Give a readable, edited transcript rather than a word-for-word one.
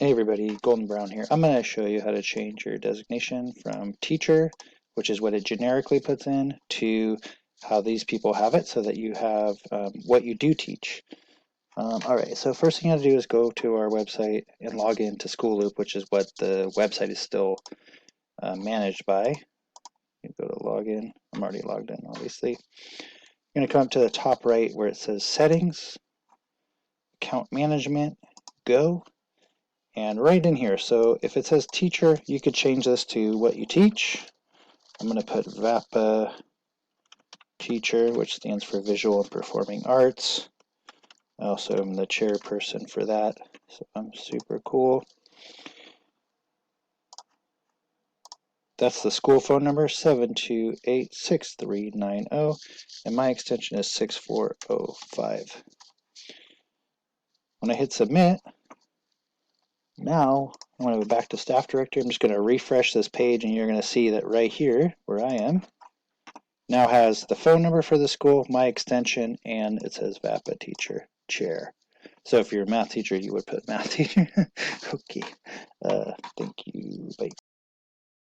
Hey everybody, Golden Brown here. I'm going to show you how to change your designation from teacher, which is what it generically puts in, to how these people have it so that you have what you do teach. Alright, so first thing you have to do is go to our website and log into Schooloop, which is what the website is still managed by. You go to login. I'm already logged in, obviously. You're going to come up to the top right where it says Settings, Account Management, Go. And right in here, so if it says teacher, you could change this to what you teach. I'm going to put VAPA teacher, which stands for Visual and Performing Arts. I also am the chairperson for that, so I'm super cool. That's the school phone number, 728-6390, and my extension is 6405. When I hit submit, now I'm going to go back to staff directory. I'm just going to refresh this page, and you're going to see that right here, where I am, now has the phone number for the school, my extension, and it says VAPA teacher chair. So if you're a math teacher, you would put math teacher. Okay. Thank you. Bye.